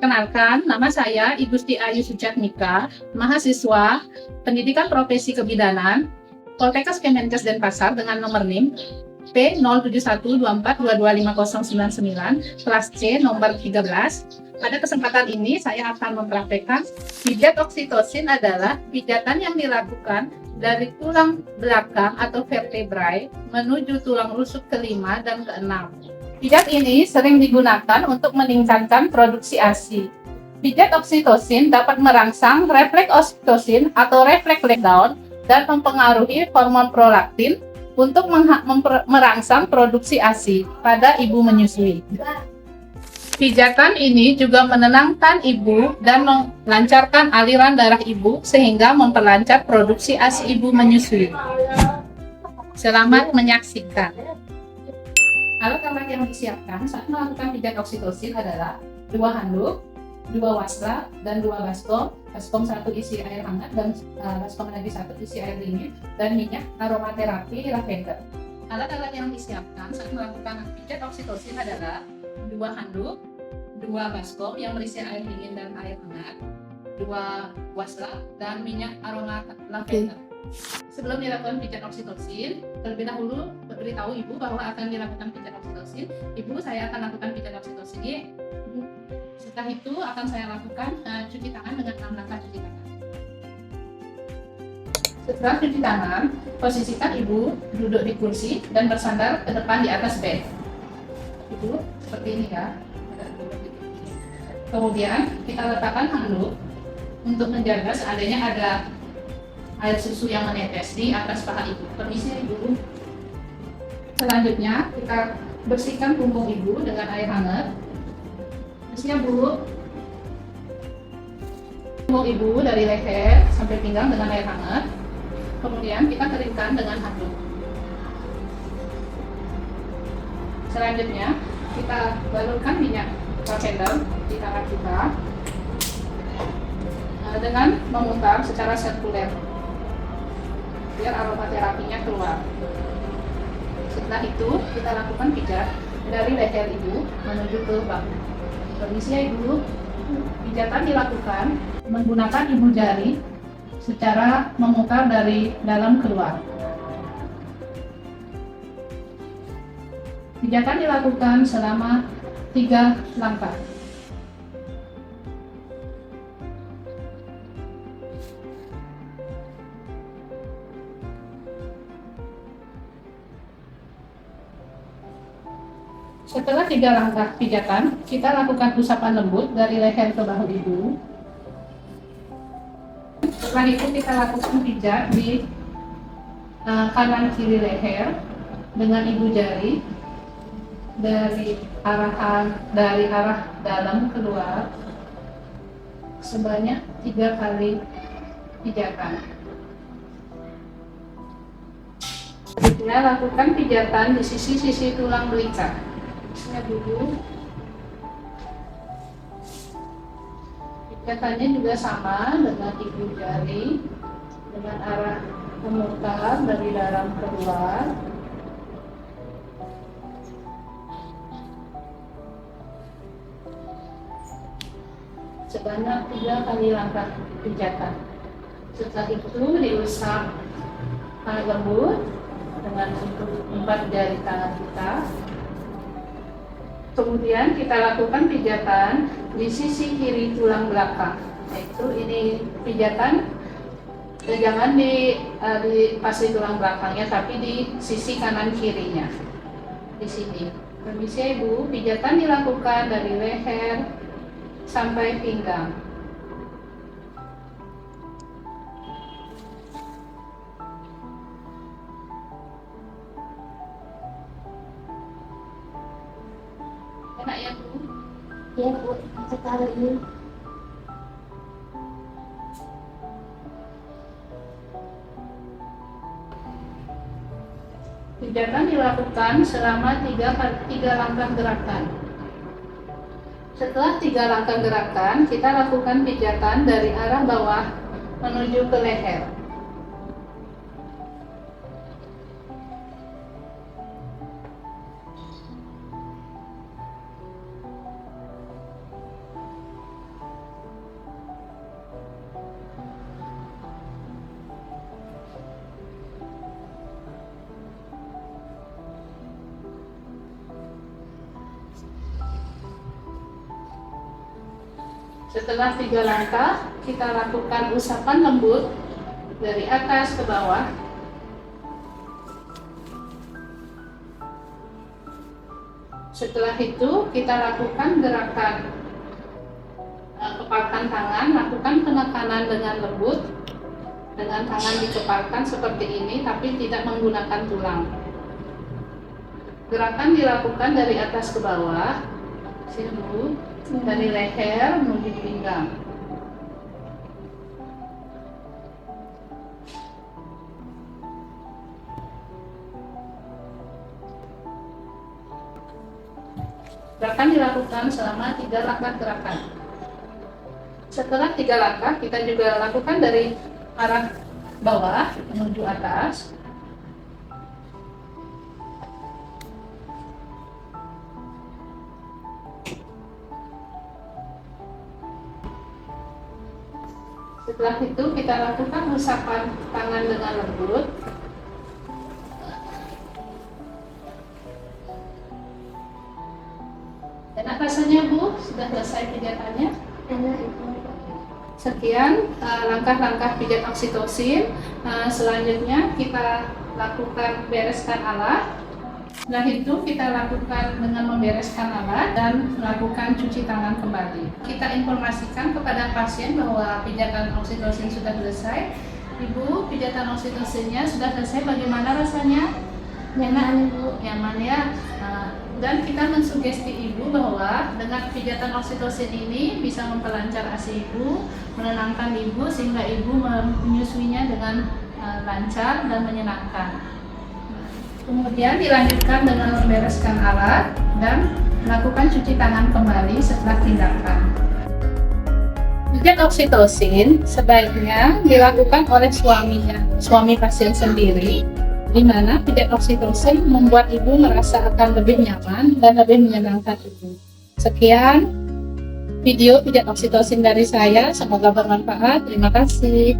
Perkenalkan, nama saya Igusti Ayu Suciatmika, mahasiswa Pendidikan Profesi Kebidanan, Poltekkes Kemenkes Denpasar dengan nomor NIM P0712422599, kelas C nomor 13. Pada kesempatan ini saya akan mempraktekkan pijat oksitosin adalah pijatan yang dilakukan dari tulang belakang atau vertebrae menuju tulang rusuk kelima dan keenam. Pijat ini sering digunakan untuk meningkatkan produksi ASI. Pijat oksitosin dapat merangsang refleks oksitosin atau refleks letdown dan mempengaruhi hormon prolaktin untuk merangsang produksi ASI pada ibu menyusui. Pijatan ini juga menenangkan ibu dan melancarkan aliran darah ibu sehingga memperlancar produksi ASI ibu menyusui. Selamat menyaksikan. Alat-alat yang disiapkan saat melakukan pijat oksitosin adalah 2 handuk, 2 wasra, dan 2 baskom. Baskom 1 isi air hangat dan baskom lagi 1 isi air dingin, dan minyak aromaterapi lavender. Alat-alat yang disiapkan saat melakukan pijat oksitosin adalah 2 handuk, 2 baskom yang berisi air dingin dan air hangat, 2 wasra, dan minyak aroma lavender. Sebelum dilakukan pijat oksitosin, terlebih dahulu beritahu ibu bahwa akan dilakukan pijat oksitosin. Ibu, saya akan lakukan pijat oksitosin. Setelah itu akan saya lakukan cuci tangan dengan 6 langkah cuci tangan. Setelah cuci tangan, posisikan ibu duduk di kursi dan bersandar ke depan di atas bed. Ibu, seperti ini ya. Kemudian kita letakkan handuk untuk menjaga seandainya ada air susu yang menetes di atas paha ibu. Permisi ibu. Selanjutnya kita bersihkan punggung ibu dengan air hangat. Siap bu. Punggung ibu dari leher sampai pinggang dengan air hangat. Kemudian kita keringkan dengan handuk. Selanjutnya kita balurkan minyak lavender di tangan kita dengan memutar secara sirkuler biar aromaterapinya keluar. Setelah itu kita lakukan pijat dari leher ibu menuju ke bahu. Permisi ya ibu. Pijatan dilakukan menggunakan ibu jari secara memutar dari dalam keluar. Pijatan dilakukan selama 3 langkah. Setelah 3 langkah pijatan, kita lakukan usapan lembut dari leher ke bahu ibu. Setelah itu kita lakukan pijat di kanan kiri leher dengan ibu jari dari arah dalam keluar sebanyak 3 kali pijatan. Selanjutnya lakukan pijatan di sisi-sisi tulang belakang. Dulu pijatannya juga sama dengan ibu jari dengan arah memutar dari dalam keluar sebanyak 3 kali langkah pijatan. Setelah itu diusap lembut dengan 4 jari tangan kita. Kemudian kita lakukan pijatan di sisi kiri tulang belakang, yaitu ini pijatan jangan di pas di tulang belakangnya, tapi di sisi kanan kirinya, di sini. Permisi ibu, pijatan dilakukan dari leher sampai pinggang. Enak ya bu? Ya bu, sekali. Pijatan dilakukan selama 3 langkah gerakan. Setelah 3 langkah gerakan, kita lakukan pijatan dari arah bawah menuju ke leher. Setelah 3 langkah, kita lakukan usapan lembut dari atas ke bawah. Setelah itu, kita lakukan gerakan kepalkan tangan, lakukan penekanan dengan lembut. Dengan tangan dikepalkan seperti ini, tapi tidak menggunakan tulang. Gerakan dilakukan dari atas ke bawah, sini, dari leher menuju pinggang. Gerakan dilakukan selama 3 langkah gerakan. Setelah 3 langkah, kita juga lakukan dari arah bawah menuju atas. Setelah itu kita lakukan usapan tangan dengan lembut. Dan apa rasanya Bu? Sudah selesai pijatannya? Enak itu. Sekian langkah-langkah pijat oksitosin. Selanjutnya kita lakukan bereskan alat. Setelah itu kita lakukan dengan membereskan alat dan melakukan cuci tangan kembali. Kita informasikan kepada pasien bahwa pijatan oksitosin sudah selesai. Ibu, pijatan oksitosinnya sudah selesai. Bagaimana rasanya? Nyaman Ibu. Nyaman ya. Dan kita mensugesti ibu bahwa dengan pijatan oksitosin ini bisa memperlancar ASI ibu, menenangkan ibu sehingga ibu menyusuinya dengan lancar dan menyenangkan. Kemudian dilanjutkan dengan membereskan alat dan melakukan cuci tangan kembali setelah tindakan. Pijat oksitosin sebaiknya dilakukan oleh suami pasien sendiri, di mana pijat oksitosin membuat ibu merasa akan lebih nyaman dan lebih menyenangkan ibu. Sekian video pijat oksitosin dari saya, semoga bermanfaat. Terima kasih.